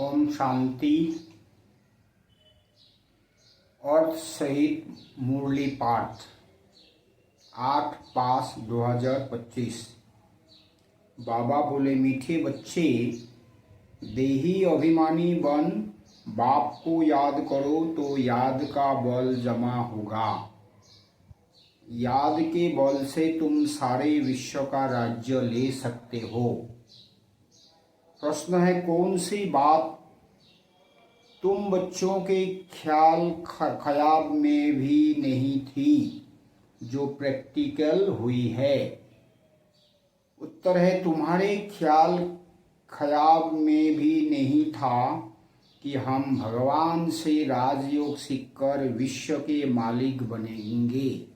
ओम शांति। अर्थ सहित मुरली पाठ 8/5/2025। बाबा बोले, मीठे बच्चे, देही अभिमानी बन बाप को याद करो तो याद का बल जमा होगा। याद के बल से तुम सारे विश्व का राज्य ले सकते हो। प्रश्न है, कौन सी बात तुम बच्चों के ख्याल में भी नहीं थी जो प्रैक्टिकल हुई है? उत्तर है, तुम्हारे ख्याल में भी नहीं था कि हम भगवान से राजयोग सीखकर विश्व के मालिक बनेंगे।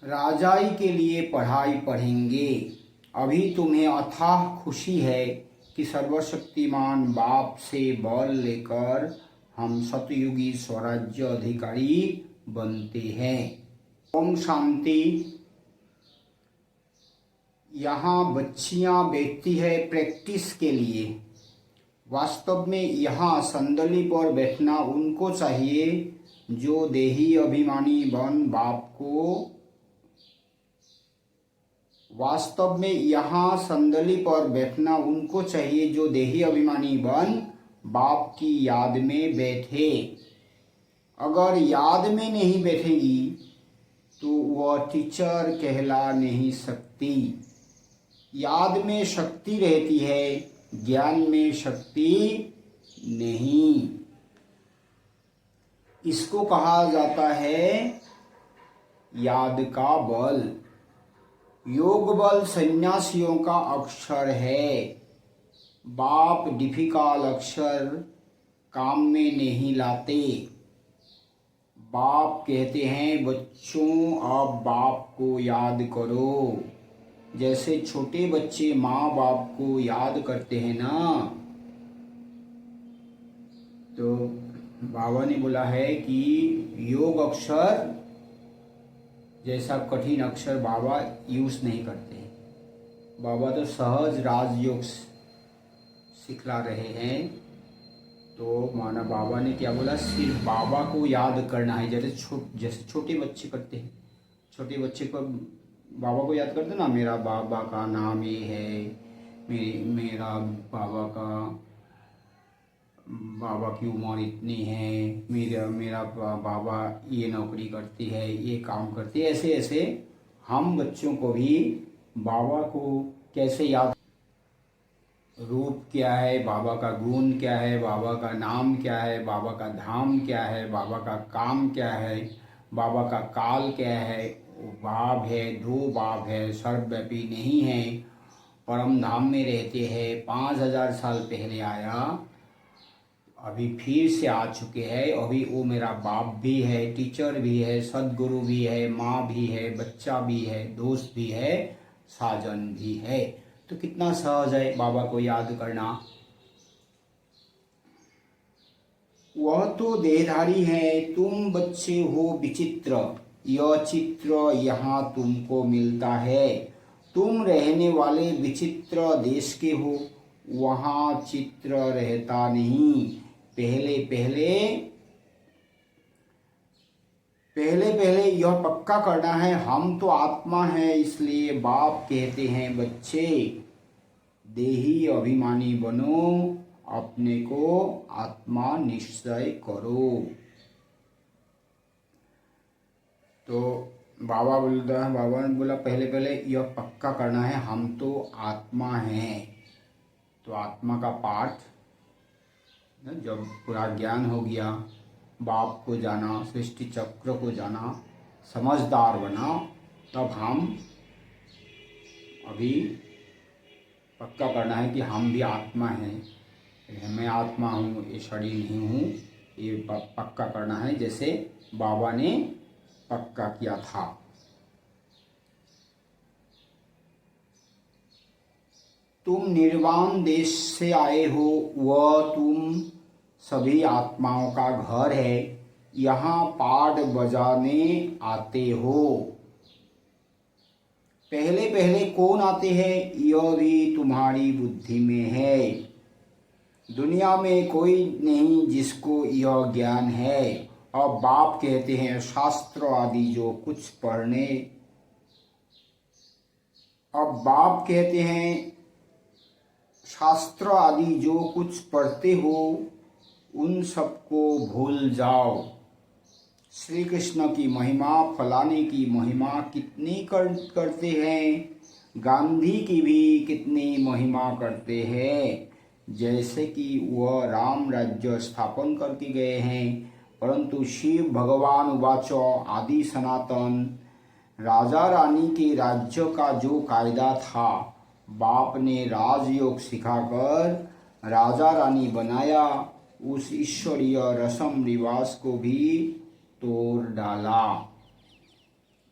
राजाई के लिए पढ़ाई पढ़ेंगे। अभी तुम्हें अथाह खुशी है कि सर्वशक्तिमान बाप से बल लेकर हम सतयुगी स्वराज्य अधिकारी बनते हैं। ओम शांति। यहाँ बच्चियाँ बैठती है प्रैक्टिस के लिए। वास्तव में यहाँ संदली पर बैठना उनको चाहिए जो देही अभिमानी बन बाप को वास्तव में यहाँ संदली पर बैठना उनको चाहिए जो देही अभिमानी बन बाप की याद में बैठे। अगर याद में नहीं बैठेगी तो वह टीचर कहला नहीं सकती। याद में शक्ति रहती है, ज्ञान में शक्ति नहीं। इसको कहा जाता है याद का बल। योग बल सन्यासियों का अक्षर है। बाप डिफिकल्ट अक्षर काम में नहीं लाते। बाप कहते हैं, बच्चों अब बाप को याद करो। जैसे छोटे बच्चे माँ बाप को याद करते हैं ना, तो बाबा ने बोला है कि योग अक्षर जैसा कठिन अक्षर बाबा यूज नहीं करते। बाबा तो सहज राजयोग सिखला रहे हैं। तो माना बाबा ने क्या बोला, सिर्फ बाबा को याद करना है। जैसे छोटे बच्चे करते हैं। छोटे बच्चे को बाबा को याद करते ना, मेरा बाबा का नाम ये है, मेरा बाबा की उम्र इतनी है, मेरा बाबा ये नौकरी करती है, ये काम करती है। ऐसे ऐसे हम बच्चों को भी बाबा को कैसे याद, रूप क्या है, बाबा का गुण क्या है, बाबा का नाम क्या है, बाबा का धाम क्या है, बाबा का काम क्या है, बाबा का काल क्या है। बाप है, दो बाप है, सर्वव्यापी नहीं है, परम धाम में रहते हैं। 5000 साल पहले आया, अभी फिर से आ चुके हैं। अभी वो मेरा बाप भी है, टीचर भी है, सदगुरु भी है, माँ भी है, बच्चा भी है, दोस्त भी है, साजन भी है। तो कितना सहज है बाबा को याद करना। वह तो देहधारी है, तुम बच्चे हो विचित्र। यह चित्र यहाँ तुमको मिलता है। तुम रहने वाले विचित्र देश के हो, वहाँ चित्र रहता नहीं। पहले पहले यह पक्का करना है, हम तो आत्मा है। इसलिए बाप कहते हैं, बच्चे देही अभिमानी बनो, अपने को आत्मा निश्चय करो। तो बाबा ने बोला पहले यह पक्का करना है, हम तो आत्मा हैं। तो आत्मा का पाठ जब पूरा ज्ञान हो गया, बाप को जाना, सृष्टि चक्र को जाना, समझदार बना, तब हम अभी पक्का करना है कि हम भी आत्मा हैं। मैं आत्मा हूँ, ये शरीर नहीं हूँ। ये पक्का करना है जैसे बाबा ने पक्का किया था। तुम निर्वाण देश से आए हो, वह तुम सभी आत्माओं का घर है। यहाँ पाठ बजाने आते हो। पहले पहले कौन आते हैं, यह भी तुम्हारी बुद्धि में है। दुनिया में कोई नहीं जिसको यह ज्ञान है। अब बाप कहते हैं शास्त्र आदि जो कुछ पढ़ने, अब बाप कहते हैं शास्त्र आदि जो कुछ पढ़ते हो उन सबको भूल जाओ। श्री कृष्ण की महिमा, फलाने की महिमा कितनी करते हैं, गांधी की भी कितनी महिमा करते हैं, जैसे कि वह राम राज्य स्थापन करके गए हैं। परंतु शिव भगवान उवाचो आदि सनातन, राजा रानी के राज्य का जो कायदा था, बाप ने राजयोग सिखाकर राजा रानी बनाया, उस ईश्वरीय रसम रिवाज को भी तोड़ डाला।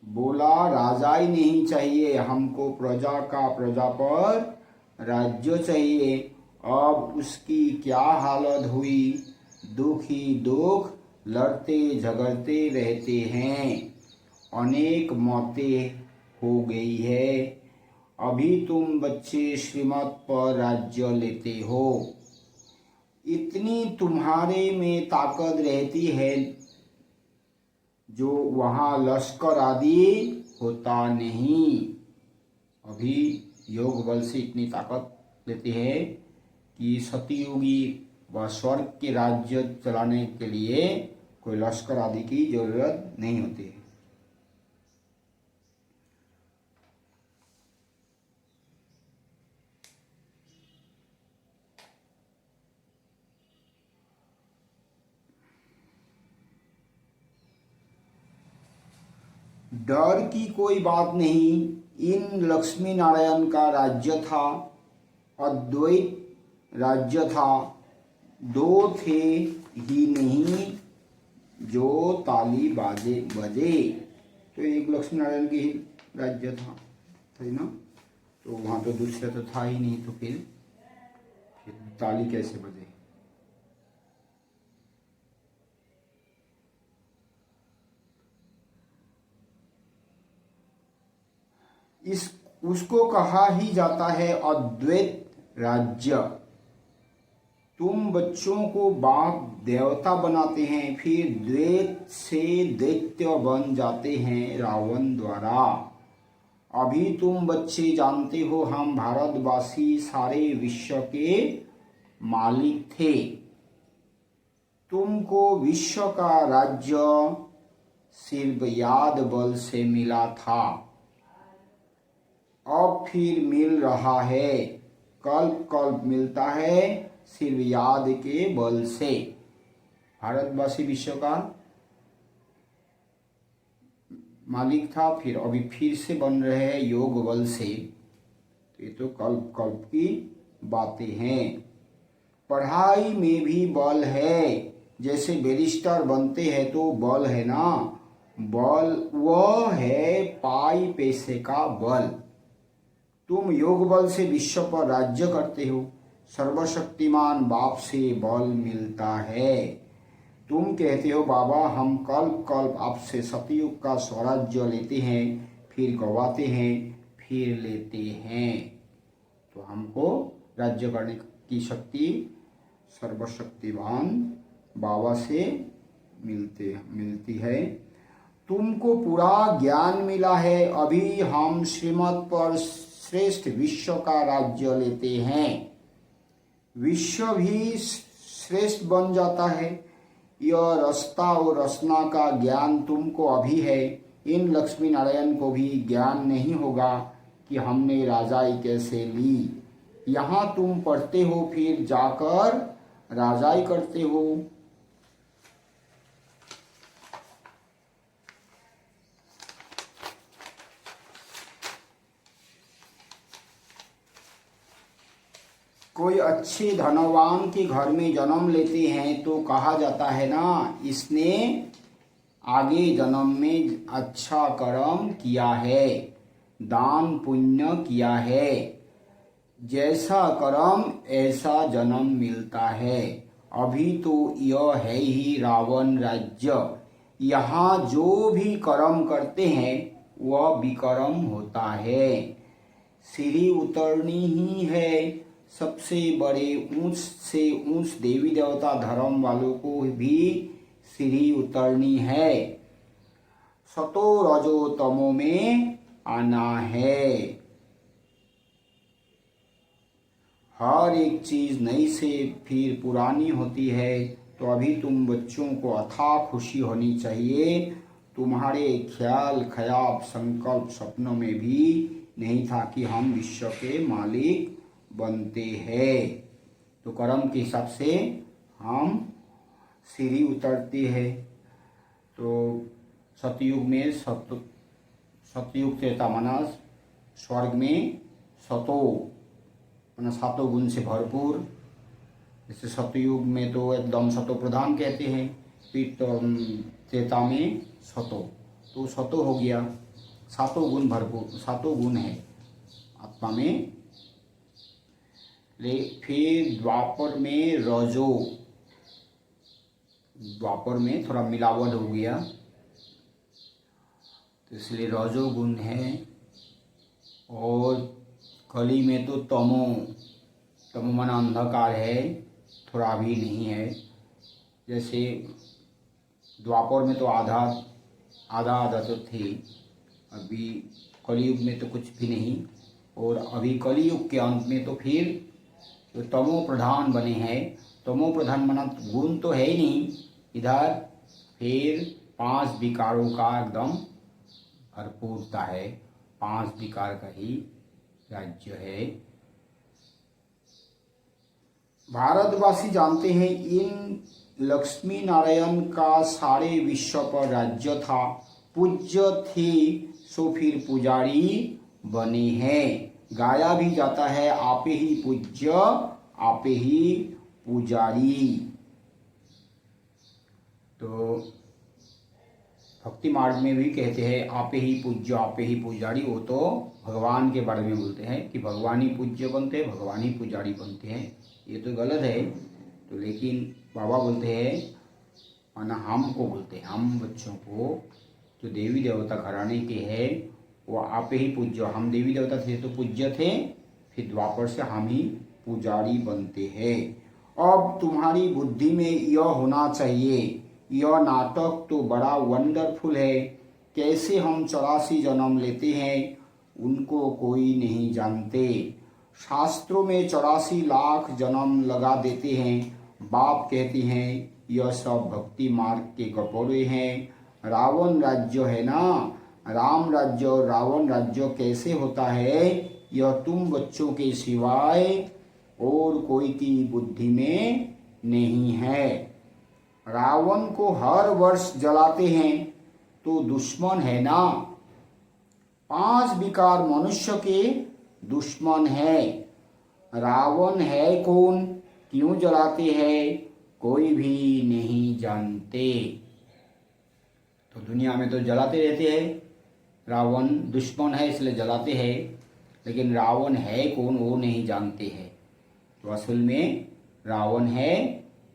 बोला राजा ही नहीं चाहिए हमको, प्रजा का प्रजा पर राज्य चाहिए। अब उसकी क्या हालत हुई, दुख ही दुख, लड़ते झगड़ते रहते हैं, अनेक मौतें हो गई है। अभी तुम बच्चे श्रीमत पर राज्य लेते हो, इतनी तुम्हारे में ताकत रहती है जो वहाँ लश्कर आदि होता नहीं। अभी योग बल से इतनी ताकत लेते हैं कि सतयुगी व स्वर्ग के राज्य चलाने के लिए कोई लश्कर आदि की जरूरत नहीं होती है। डर की कोई बात नहीं। इन लक्ष्मी नारायण का राज्य था, अद्वैत राज्य था, दो थे ही नहीं जो ताली बाजे बजे। तो एक लक्ष्मी नारायण की ही राज्य था, है ना। तो वहाँ तो दूसरा तो था ही नहीं, तो फिर ताली कैसे बजे। इस उसको कहा ही जाता है अद्वैत राज्य। तुम बच्चों को बाप देवता बनाते हैं, फिर द्वैत से दैत्य बन जाते हैं रावण द्वारा। अभी तुम बच्चे जानते हो हम भारतवासी सारे विश्व के मालिक थे। तुमको विश्व का राज्य सिर्फ याद बल से मिला था, अब फिर मिल रहा है, कल्प कल्प मिलता है सिर्फ याद के बल से। भारतवासी विश्व का मालिक था, फिर अभी फिर से बन रहे हैं योग बल से। तो ये तो कल्प कल्प की बातें हैं। पढ़ाई में भी बल है, जैसे बैरिस्टर बनते हैं तो बल है ना, बल वह है पाई पैसे का बल। तुम योग बल से विश्व पर राज्य करते हो, सर्वशक्तिमान बाप से बल मिलता है। तुम कहते हो बाबा हम कल्प कल्प आपसे सतयुग का स्वराज्य लेते हैं, फिर गवाते हैं, फिर लेते हैं। तो हमको राज्य करने की शक्ति सर्वशक्तिमान बाबा से मिलती है। तुमको पूरा ज्ञान मिला है, अभी हम श्रीमत पर श्रेष्ठ विश्व का राज्य लेते हैं, विश्व भी श्रेष्ठ बन जाता है। यह रास्ता और रचना का ज्ञान तुमको अभी है। इन लक्ष्मी नारायण को भी ज्ञान नहीं होगा कि हमने राजाई कैसे ली। यहाँ तुम पढ़ते हो, फिर जाकर राजाई करते हो। कोई अच्छे धनवान के घर में जन्म लेते हैं तो कहा जाता है ना, इसने आगे जन्म में अच्छा कर्म किया है, दान पुण्य किया है, जैसा कर्म ऐसा जन्म मिलता है। अभी तो यह है ही रावण राज्य। यहाँ जो भी कर्म करते हैं वह विक्रम होता है। सीढ़ी उतरनी ही है। सबसे बड़े ऊंच से ऊंच देवी देवता धर्म वालों को भी सीढ़ी उतरनी है। सतो रजो तमो में आना है। हर एक चीज नई से फिर पुरानी होती है। तो अभी तुम बच्चों को अथाह खुशी होनी चाहिए। तुम्हारे ख्याल ख्याल संकल्प सपनों में भी नहीं था कि हम विश्व के मालिक बनते हैं। तो कर्म के हिसाब से हम सीढ़ी उतरते हैं। तो सतयुग में सतयुग त्रेता माना स्वर्ग में सतो माना सातों गुण से भरपूर। जैसे सतयुग में तो एकदम सतो प्रधान कहते हैं, फिर तो त्रेता में सतो, तो सतो हो गया, सातों गुण भरपूर, सातों गुण है आत्मा में। फिर द्वापर में रजो, द्वापर में थोड़ा मिलावट हो गया तो इसलिए रजो गुण है। और कली में तो तमो, तमो माना अंधकार है, थोड़ा भी नहीं है। जैसे द्वापर में तो आधा आधा तो थे, अभी कलयुग में तो कुछ भी नहीं। और अभी कलयुग के अंत में तो फिर तो तमो प्रधान बने हैं। तमो प्रधान माना गुण तो है ही नहीं इधर। फिर 5 विकारों का एकदम भरपूरता है, 5 विकार का ही राज्य है। भारतवासी जानते हैं इन लक्ष्मी नारायण का सारे विश्व पर राज्य था। पूज्य थे सो फिर पुजारी बने हैं। गाया भी जाता है आपे ही पूज्य आपे ही पुजारी। तो भक्ति मार्ग में भी कहते हैं आपे ही पूज्य आपे ही पुजारी। वो तो भगवान के बारे में बोलते हैं कि भगवान ही पूज्य बनते हैं, भगवान ही पुजारी बनते हैं। ये तो गलत है। तो लेकिन बाबा बोलते हैं माना हमको बोलते हैं, हम बच्चों को जो देवी देवता घराने के हैं वो आपे ही पूज्य। हम देवी देवता थे तो पूज्य थे, फिर द्वापर से हम ही पुजारी बनते हैं। अब तुम्हारी बुद्धि में यह होना चाहिए, यह नाटक तो बड़ा वंडरफुल है। कैसे हम 84 जन्म लेते हैं उनको कोई नहीं जानते। शास्त्रों में 84 लाख जन्म लगा देते हैं। बाप कहते हैं यह सब भक्ति मार्ग के गपोरे हैं। रावण राज्य है ना, राम राज्य और रावण राज्य कैसे होता है यह तुम बच्चों के सिवाय और कोई की बुद्धि में नहीं है। रावण को हर वर्ष जलाते हैं तो दुश्मन है ना। 5 विकार मनुष्य के दुश्मन है। रावण है कौन, क्यों जलाते हैं, कोई भी नहीं जानते। तो दुनिया में तो जलाते रहते हैं, रावण दुश्मन है इसलिए जलाते हैं, लेकिन रावण है कौन वो नहीं जानते हैं। तो असल में रावण है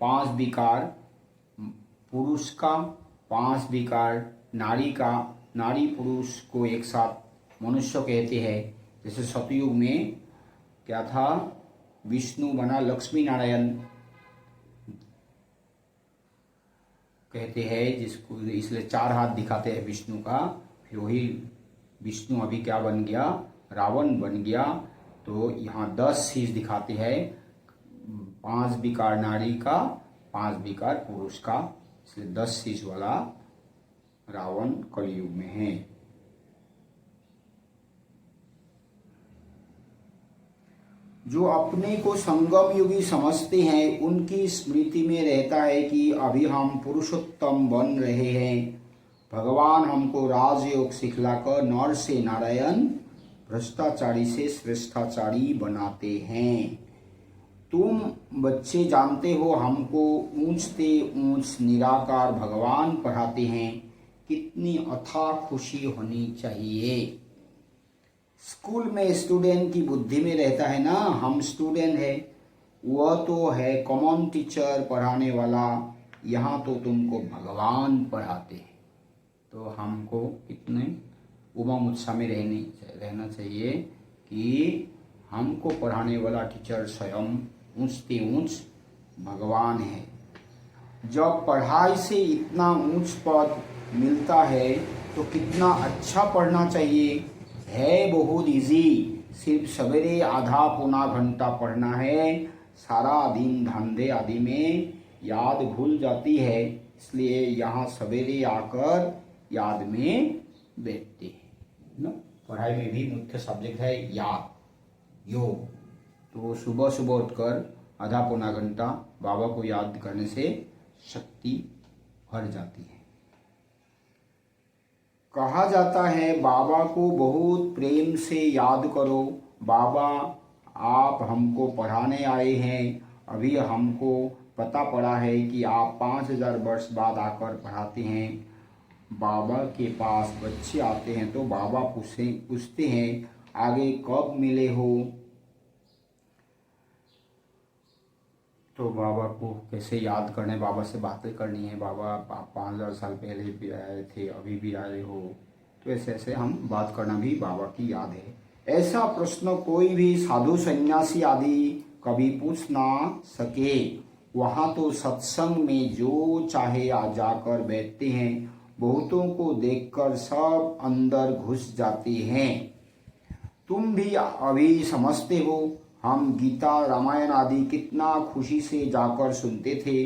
5 विकार पुरुष का, 5 विकार नारी का। नारी पुरुष को एक साथ मनुष्य कहते हैं। जैसे सतयुग में क्या था, विष्णु बना लक्ष्मी नारायण कहते हैं जिसको, इसलिए 4 हाथ दिखाते हैं विष्णु का। फिर वही विष्णु अभी क्या बन गया, रावण बन गया। तो यहाँ 10 शीश दिखाते हैं, 5 विकार नारी का, 5 विकार पुरुष का, इसलिए 10 शीश वाला रावण कलयुग में है। जो अपने को संगम युगी समझते हैं उनकी स्मृति में रहता है कि अभी हम पुरुषोत्तम बन रहे हैं। भगवान हमको राजयोग सिखलाकर नर से नारायण, भ्रष्टाचारी से श्रेष्ठाचारी बनाते हैं। तुम बच्चे जानते हो हमको ऊंच से ऊंच निराकार भगवान पढ़ाते हैं। कितनी अथाह खुशी होनी चाहिए। स्कूल में स्टूडेंट की बुद्धि में रहता है ना हम स्टूडेंट है, वह तो है कॉमन टीचर पढ़ाने वाला। यहाँ तो तुमको भगवान पढ़ाते हैं। तो हमको कितने उमंग उत्साह में रहना चाहिए कि हमको पढ़ाने वाला टीचर स्वयं ऊंचते ऊंच भगवान है। जब पढ़ाई से इतना ऊंच पद मिलता है तो कितना अच्छा पढ़ना चाहिए। है बहुत इजी, सिर्फ सवेरे आधा पौना घंटा पढ़ना है, सारा दिन धंधे आदि में याद भूल जाती है, इसलिए यहाँ सवेरे आकर याद में बैठते हैं ना। पढ़ाई में भी मुख्य सब्जेक्ट है याद, योग। तो सुबह सुबह उठकर आधा पौना घंटा बाबा को याद करने से शक्ति भर जाती है। कहा जाता है बाबा को बहुत प्रेम से याद करो। बाबा आप हमको पढ़ाने आए हैं, अभी हमको पता पड़ा है कि आप 5000 वर्ष बाद आकर पढ़ाते हैं। बाबा के पास बच्चे आते हैं तो बाबा पूछते हैं आगे कब मिले हो। तो बाबा को कैसे याद करने, बाबा से बातें करनी है। बाबा आप 5000 साल पहले भी आए थे, अभी भी आए हो, तो ऐसे ऐसे हम बात करना भी बाबा की याद है। ऐसा प्रश्न कोई भी साधु सन्यासी आदि कभी पूछ ना सके। वहाँ तो सत्संग में जो चाहे आ जाकर बैठते हैं। बहुतों को देखकर सब अंदर घुस जाते हैं। तुम भी अभी समझते हो, हम गीता रामायण आदि कितना खुशी से जाकर सुनते थे,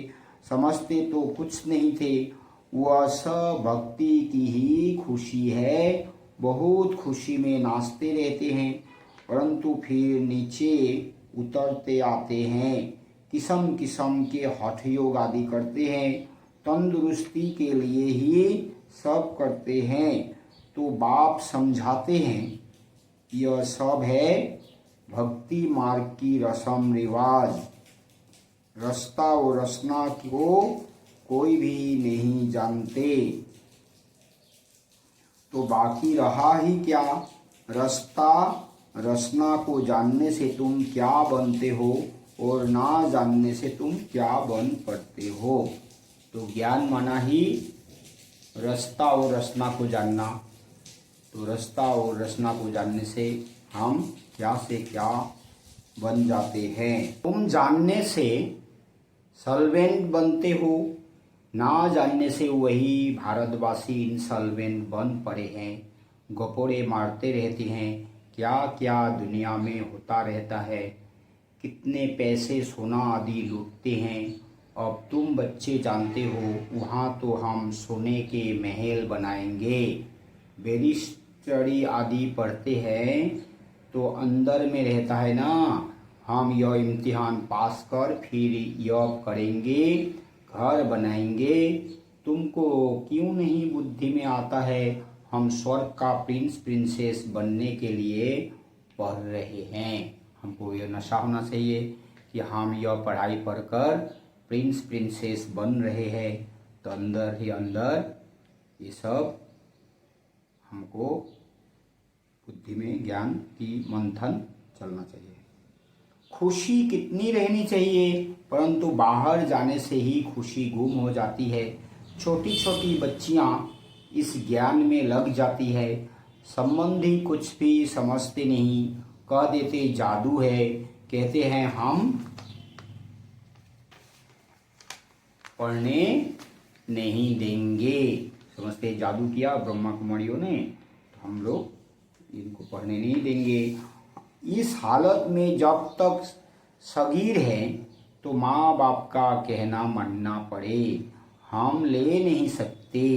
समझते तो कुछ नहीं थे। वह सब भक्ति की ही खुशी है, बहुत खुशी में नाचते रहते हैं, परंतु फिर नीचे उतरते आते हैं, किस्म किस्म के हठ योग आदि करते हैं, तंदुरुस्ती के लिए ही सब करते हैं। तो बाप समझाते हैं यह सब है भक्ति मार्ग की रस्म रिवाज, रास्ता और रचना को कोई भी नहीं जानते। तो बाकी रहा ही क्या, रास्ता रचना को जानने से तुम क्या बनते हो और ना जानने से तुम क्या बन पड़ते हो। तो ज्ञान माना ही रास्ता और रचना को जानना। तो रास्ता और रचना को जानने से हम क्या से क्या बन जाते हैं। तुम जानने से सॉल्वेंट बनते हो, ना जानने से वही भारतवासी इंसॉल्वेंट बन पड़े हैं, गपोड़े मारते रहते हैं। क्या क्या दुनिया में होता रहता है, कितने पैसे सोना आदि लूटते हैं। अब तुम बच्चे जानते हो, वहाँ तो हम सोने के महल बनाएंगे। बैरिस्टरी आदि पढ़ते हैं तो अंदर में रहता है ना, हम यह इम्तिहान पास कर फिर यह करेंगे, घर बनाएंगे। तुमको क्यों नहीं बुद्धि में आता है हम स्वर्ग का प्रिंस प्रिंसेस बनने के लिए पढ़ रहे हैं। हमको यह नशा होना चाहिए कि हम यह पढ़ाई पढ़कर प्रिंस प्रिंसेस बन रहे हैं। तो अंदर ही अंदर ये सब हमको बुद्धि में ज्ञान की मंथन चलना चाहिए। खुशी कितनी रहनी चाहिए, परंतु बाहर जाने से ही खुशी गुम हो जाती है। छोटी छोटी बच्चियां इस ज्ञान में लग जाती है, संबंधी कुछ भी समझते नहीं, कह देते जादू है, कहते हैं हम पढ़ने नहीं देंगे। समझते जादू किया ब्रह्मा कुमारियों ने, तो हम लोग इनको पढ़ने नहीं देंगे। इस हालत में जब तक सगीर है तो माँ बाप का कहना मानना पड़े, हम ले नहीं सकते।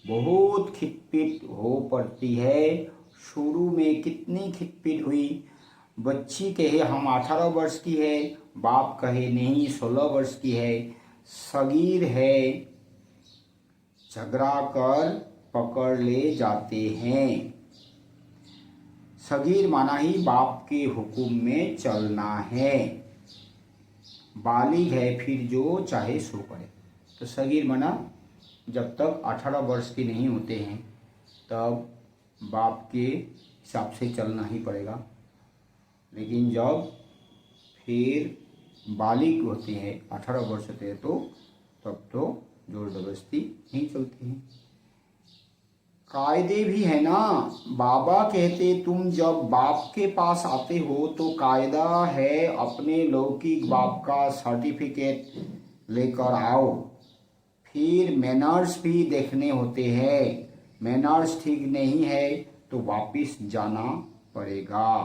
बहुत खिटपिट हो पड़ती है। शुरू में कितनी खिटपिट हुई, बच्ची कहे हम 18 वर्ष की है, बाप कहे नहीं 16 वर्ष की है, सगीर है, झगड़ा कर पकड़ ले जाते हैं। सगीर माना ही बाप के हुक्म में चलना है, बालिग है फिर जो चाहे सो करे। तो सगीर माना जब तक 18 वर्ष के नहीं होते हैं तब बाप के हिसाब से चलना ही पड़ेगा, लेकिन जब फिर बालिग होते हैं 18 वर्ष होते हैं तो तब तो जोर जबरदस्ती नहीं चलती है। कायदे भी है ना। बाबा कहते तुम जब बाप के पास आते हो तो कायदा है अपने लौकिक बाप का सर्टिफिकेट लेकर आओ। फिर मैनर्स भी देखने होते हैं। मैनर्स ठीक नहीं है तो वापिस जाना पड़ेगा।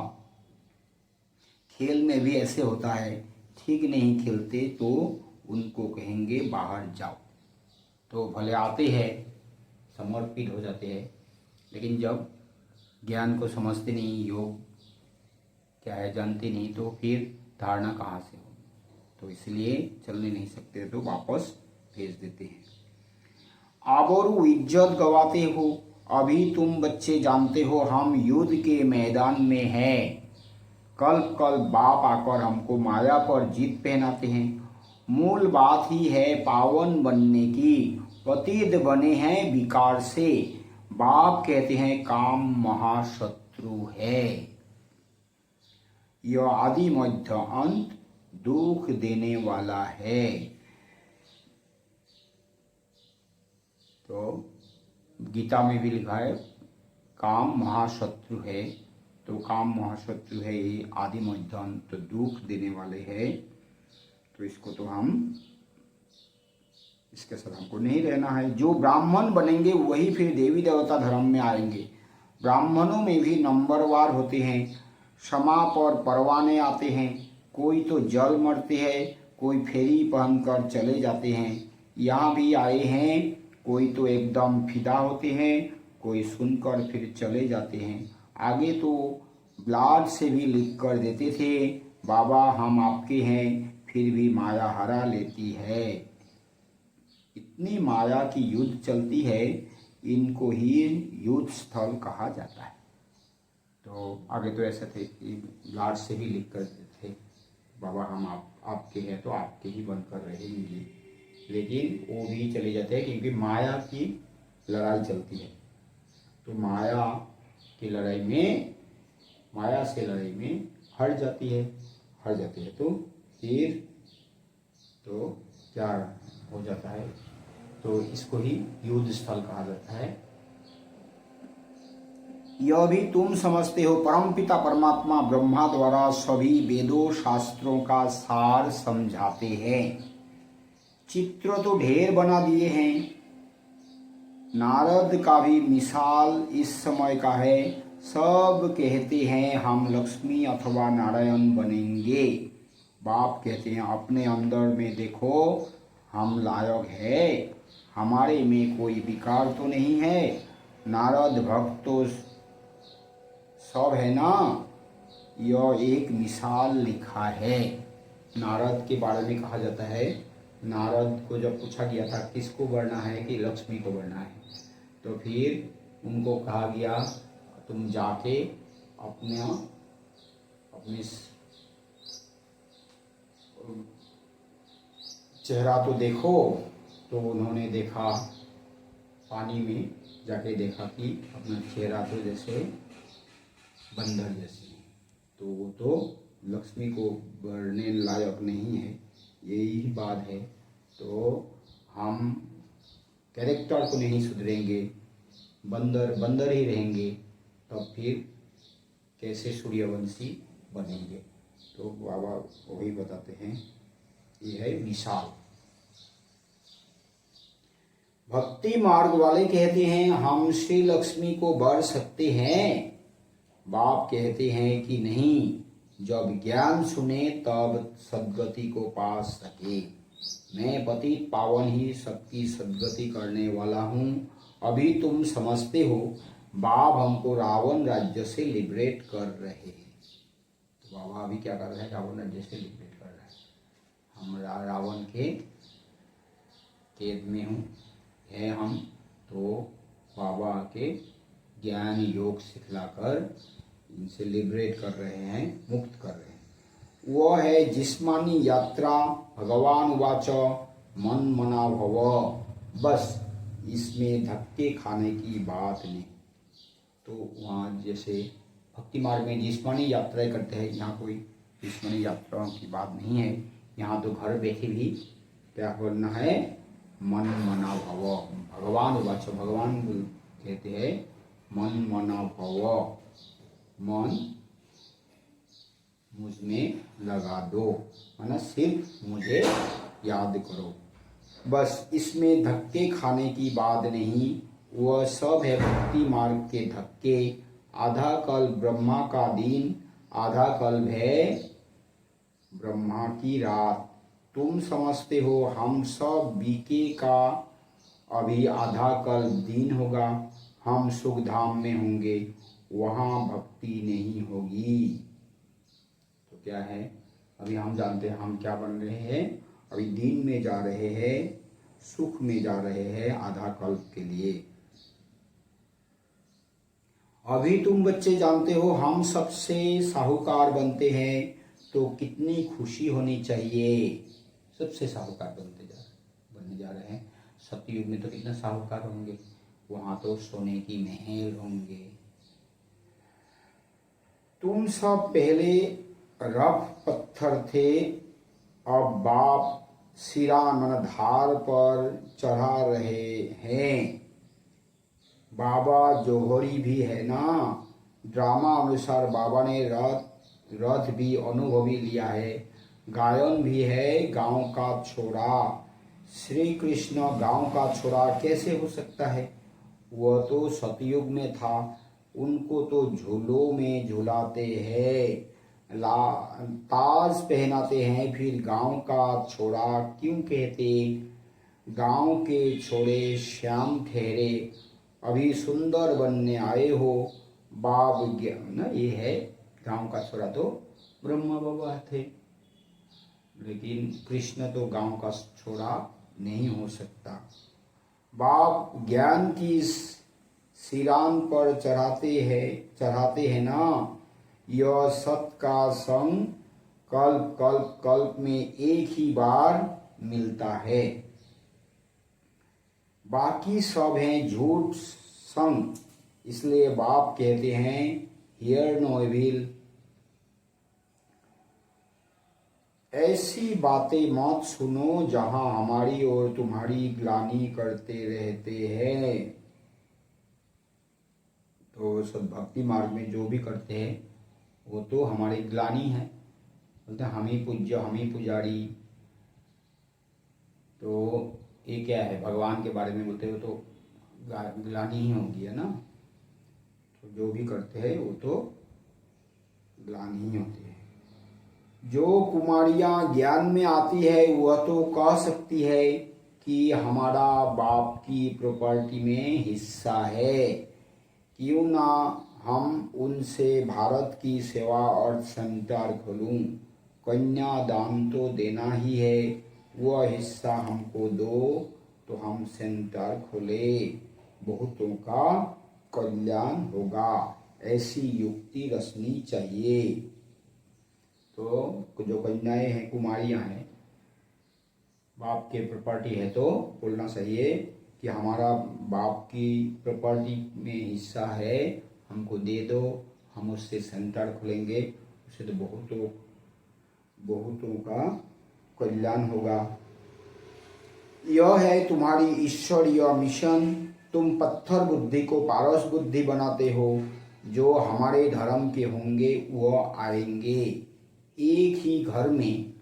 खेल में भी ऐसे होता है, ठीक नहीं खेलते तो उनको कहेंगे बाहर जाओ, तो भले आते हैं, समर्पित हो जाते हैं, लेकिन जब ज्ञान को समझते नहीं, योग क्या है जानते नहीं, तो फिर धारणा कहाँ से हो। तो इसलिए चलने नहीं सकते तो वापस भेज देते हैं। आबरू इज्जत गवाते हो। अभी तुम बच्चे जानते हो हम युद्ध के मैदान में हैं। कल कल बाप आकर हमको माया पर जीत पहनाते हैं। मूल बात ही है पावन बनने की। पतित बने हैं विकार से। बाप कहते हैं काम महाशत्रु है। यह आदि मध्य अंत दुख देने वाला है। तो गीता में भी लिखा है काम महाशत्रु है। तो काम महाशत्रु है, ये आदि मध्य अंत दुख देने वाले है। तो इसको तो हम इसके साथ हमको नहीं रहना है। जो ब्राह्मण बनेंगे वही फिर देवी देवता धर्म में आएंगे। ब्राह्मणों में भी नंबरवार होते हैं। क्षमा पर परवाने आते हैं। कोई तो जल मरते हैं, कोई फेरी पहनकर चले जाते हैं। यहाँ भी आए हैं। कोई तो एकदम फिदा होते हैं, कोई सुनकर फिर चले जाते हैं। आगे तो ब्लाड से भी लिख कर देते थे बाबा हम आपके हैं, फिर भी माया हरा लेती है। इतनी माया की युद्ध चलती है, इनको ही युद्ध स्थल कहा जाता है। तो आगे तो ऐसे थे कि ब्लाड से भी लिख कर देते थे बाबा हम आपके हैं, तो आपके ही बनकर रहेंगे। लेकिन वो भी चले जाते हैं क्योंकि माया की लड़ाई चलती है। तो माया की लड़ाई में, माया से लड़ाई में हार जाती है तो फिर तो क्या हो जाता है, तो इसको ही युद्ध स्थल कहा जाता है। यह भी तुम समझते हो परमपिता परमात्मा ब्रह्मा द्वारा सभी वेदों शास्त्रों का सार समझाते हैं। चित्र तो ढेर बना दिए हैं। नारद का भी मिसाल इस समय का है। सब कहते हैं हम लक्ष्मी अथवा नारायण बनेंगे। बाप कहते हैं अपने अंदर में देखो हम लायक है, हमारे में कोई विकार तो नहीं है। नारद भक्त तो सब है ना। यह एक मिसाल लिखा है। नारद के बारे में कहा जाता है, नारद को जब पूछा गया था किसको बढ़ना है कि लक्ष्मी को बढ़ना है, तो फिर उनको कहा गया तुम जाके अपने चेहरा तो देखो। तो उन्होंने देखा, पानी में जाके देखा कि अपना चेहरा तो जैसे बंदर जैसे, तो वो तो लक्ष्मी को बढ़ने लायक नहीं है। यही बात है। तो हम कैरेक्टर को नहीं सुधरेंगे, बंदर ही रहेंगे, तब फिर कैसे सूर्यवंशी बनेंगे। तो बाबा वही बताते हैं, ये है मिसाल। भक्ति मार्ग वाले कहते हैं हम श्री लक्ष्मी को बर सकते हैं। बाप कहते हैं कि नहीं, जब ज्ञान सुने तब सद्गति को पा सके। मैं पतित पावन ही सबकी सद्गति करने वाला हूँ। अभी तुम समझते हो बाप हमको रावण राज्य से लिबरेट कर रहे हैं। तो बाबा अभी क्या कर रहे हैं, रावण राज्य से लिबरेट कर रहे हैं। हम रावण के कैद में हूँ है हम, तो बाबा के ज्ञान योग सिखलाकर इनसे लिबरेट कर रहे हैं, मुक्त कर रहे हैं। वह है जिस्मानी यात्रा। भगवान वाच मन मना भव। बस इसमें धक्के खाने की बात नहीं। तो वहाँ जैसे भक्ति मार्ग में जिस्मानी यात्राएं करते हैं, यहाँ कोई जिस्मानी यात्राओं की बात नहीं है। यहाँ तो घर बैठे भी क्या करना है, मन मना भव। भगवान वाच, भगवान कहते हैं मन मना भव, मन मुझ में लगा दो, माना सिर्फ मुझे याद करो। बस इसमें धक्के खाने की बात नहीं, वह सब है भक्ति मार्ग के धक्के। आधा कल्प ब्रह्मा का दिन, आधा कल्प है ब्रह्मा की रात। तुम समझते हो हम सब बीके का अभी आधा कल्प दिन होगा, हम सुख धाम में होंगे, वहाँ भक्ति नहीं होगी। तो क्या है, अभी हम जानते हैं हम क्या बन रहे हैं, अभी दिन में जा रहे हैं, सुख में जा रहे हैं आधा कल्प के लिए। अभी तुम बच्चे जानते हो हम सबसे साहूकार बनते हैं तो कितनी खुशी होनी चाहिए। सबसे साहूकार बनने जा रहे हैं। सतयुग में तो कितने साहूकार होंगे, वहां तो सोने की महल होंगे। तुम सब पहले रफ पत्थर थे, अब बाप सिरा धार पर चढ़ा रहे हैं। बाबा जोहरी भी है ना, ड्रामा अनुसार बाबा ने रथ भी अनुभवी लिया है। गायन भी है गांव का छोरा। श्री कृष्ण गांव का छोरा कैसे हो सकता है, वह तो सतयुग में था, उनको तो झूलों में झुलाते हैं, ताज पहनाते हैं, फिर गांव का छोरा क्यों कहते। गांव के छोरे श्याम ठहरे, अभी सुंदर बनने आए हो। बाप ना, ये है गांव का छोरा तो ब्रह्मा बाबा थे, लेकिन कृष्ण तो गांव का छोरा नहीं हो सकता। बाप ज्ञान की सिरान पर चढ़ाते हैं ना, यह सत का संग कल्प कल्प कल्प में एक ही बार मिलता है, बाकी सब हैं झूठ संग। इसलिए बाप कहते हैं हियर नो एविल, ऐसी बातें मत सुनो जहां हमारी और तुम्हारी ग्लानि करते रहते हैं। तो सब भक्ति मार्ग में जो भी करते हैं वो तो हमारी ग्लानि है, बोलते हम ही पूज्य हम ही पुजारी। तो ये क्या है, भगवान के बारे में बोलते हो तो ग्लानि ही होगी, है ना। तो जो भी करते हैं वो तो ग्लानि ही होती है। जो कुमारियां ज्ञान में आती है वह तो कह सकती है कि हमारा बाप की प्रॉपर्टी में हिस्सा है, क्यों ना हम उनसे भारत की सेवा और सेंटर खोलूं। कन्यादान तो देना ही है, वह हिस्सा हमको दो तो हम सेंटर खोले, बहुतों का कल्याण होगा। ऐसी युक्ति रचनी चाहिए। तो जो कन्याएं हैं, कुमारियां हैं, बाप के प्रॉपर्टी है तो बोलना चाहिए कि हमारा बाप की प्रॉपर्टी में हिस्सा है, हमको दे दो, हम उससे सेंटर खोलेंगे, उससे तो बहुतों का कल्याण होगा। यह है तुम्हारी ईश्वरीय मिशन। तुम पत्थर बुद्धि को पारस बुद्धि बनाते हो, जो हमारे धर्म के होंगे वह आएंगे। एक ही घर में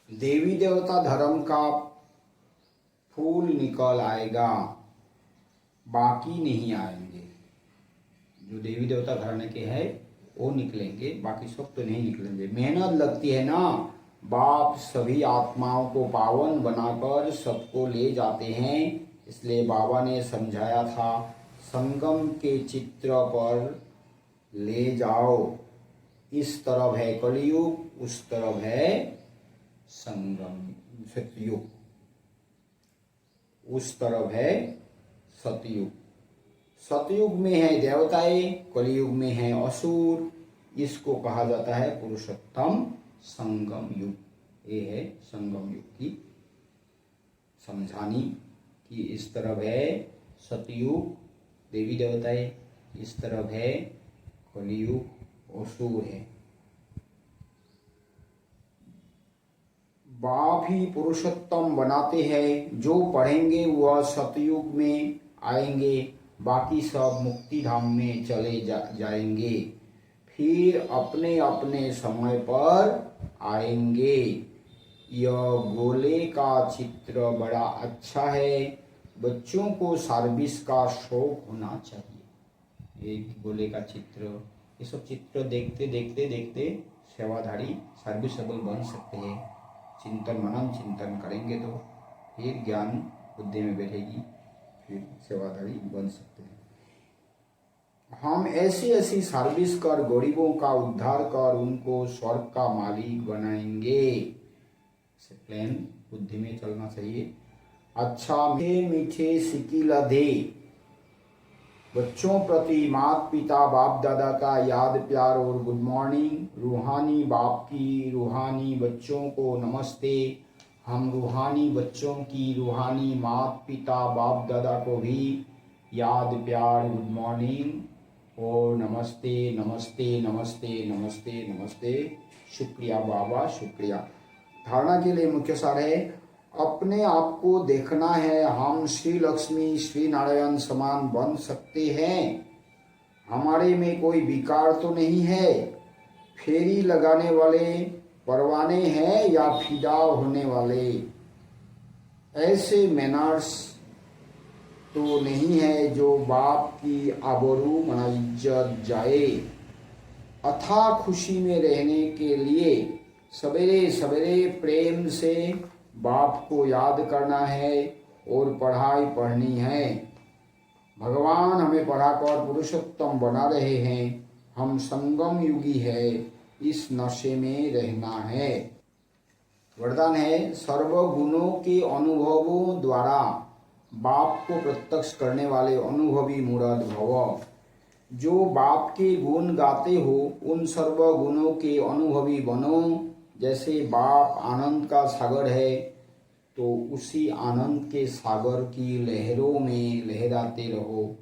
देवी देवता धर्म का फूल निकल आएगा, बाकी नहीं आएंगे। जो देवी देवता धर्म के हैं वो निकलेंगे, बाकी सब तो नहीं निकलेंगे। मेहनत लगती है ना, बाप सभी आत्माओं को पावन बनाकर सबको ले जाते हैं। इसलिए बाबा ने समझाया था, संगम के चित्र पर ले जाओ, इस तरफ है कलयुग, उस तरफ है संगम सतयुग, उस तरफ है सतयुग। सतयुग में है देवताएं, कलयुग में है असुर। इसको कहा जाता है पुरुषोत्तम संगम युग। ये है संगम युग की समझानी कि इस तरफ है सतयुग देवी देवताएं, इस तरफ है कलयुग असुर है। बाप ही पुरुषोत्तम बनाते हैं। जो पढ़ेंगे वह सतयुग में आएंगे, बाकी सब मुक्ति धाम में चले जाएंगे, फिर अपने अपने समय पर आएंगे। यह गोले का चित्र बड़ा अच्छा है। बच्चों को सर्विस का शौक होना चाहिए। एक गोले का चित्र, ये सब चित्र देखते देखते देखते सेवाधारी सर्विसेबल बन सकते हैं। चिंतन मनन चिंतन करेंगे तो फिर ज्ञान बुद्धि में बैठेगी, फिर सेवाधारी बन सकते हैं। हम ऐसी ऐसी सर्विस कर गरीबों का उद्धार कर उनको स्वर्ग का मालिक बनाएंगे। प्लान बुद्धि में चलना चाहिए। अच्छा मीठे मीठे सिकिला दे। बच्चों प्रति माता पिता बाप दादा का याद प्यार और गुड मॉर्निंग। रूहानी बाप की रूहानी बच्चों को नमस्ते। हम रूहानी बच्चों की रूहानी माता पिता बाप दादा को भी याद प्यार गुड मॉर्निंग और नमस्ते नमस्ते नमस्ते नमस्ते नमस्ते। शुक्रिया बाबा शुक्रिया। धारणा के लिए मुख्य सार है, अपने आप को देखना है। हम श्री लक्ष्मी श्री नारायण समान बन सकते हैं। हमारे में कोई विकार तो नहीं है। फेरी लगाने वाले परवाने हैं या फिदा होने वाले। ऐसे मैनर्स तो नहीं है जो बाप की आबरू मना इज्जत जाए। अथा खुशी में रहने के लिए सवेरे सवेरे प्रेम से बाप को याद करना है और पढ़ाई पढ़नी है। भगवान हमें पढ़ाकर पुरुषोत्तम बना रहे हैं। हम संगम युगी है, इस नशे में रहना है। वरदान है, सर्व गुणों के अनुभवों द्वारा बाप को प्रत्यक्ष करने वाले अनुभवी मूढ़ भव। जो बाप के गुण गाते हो उन सर्व गुणों के अनुभवी बनो। जैसे बाप आनंद का सागर है तो उसी आनंद के सागर की लहरों में लहराते रहो।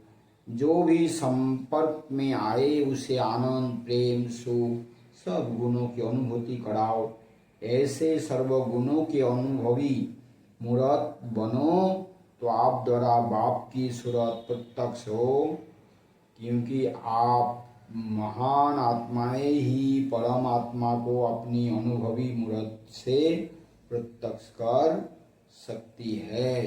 जो भी संपर्क में आए उसे आनंद प्रेम सुख सब गुणों की अनुभूति कराओ। ऐसे सर्व गुणों के अनुभवी मूर्त बनो तो आप द्वारा बाप की सूरत प्रत्यक्ष हो। क्योंकि आप महान आत्माएं ही परमात्मा को अपनी अनुभवी मूर्त से प्रत्यक्ष कर सकती है।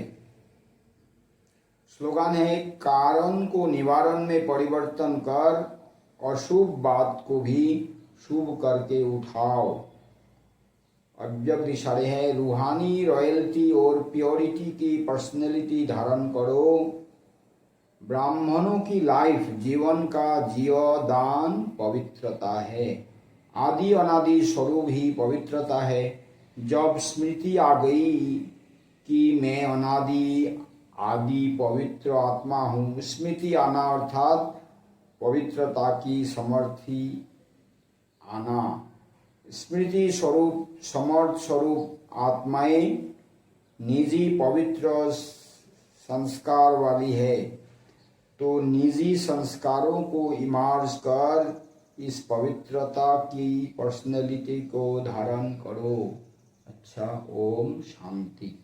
स्लोगन है, कारण को निवारण में परिवर्तन कर अशुभ बात को भी शुभ करके उठाओ। अव्यक्त इशारे हैं, रूहानी रॉयल्टी और प्योरिटी की पर्सनैलिटी धारण करो। ब्राह्मणों की लाइफ जीवन का जीवदान पवित्रता है। आदि अनादि स्वरूप ही पवित्रता है। जब स्मृति आ गई कि मैं अनादि आदि पवित्र आत्मा हूँ, स्मृति आना अर्थात पवित्रता की समर्थी आना। स्मृति स्वरूप समर्थ स्वरूप आत्माएं निजी पवित्र संस्कार वाली है, तो निजी संस्कारों को इमर्ज कर इस पवित्रता की पर्सनैलिटी को धारण करो। अच्छा, ओम शांति।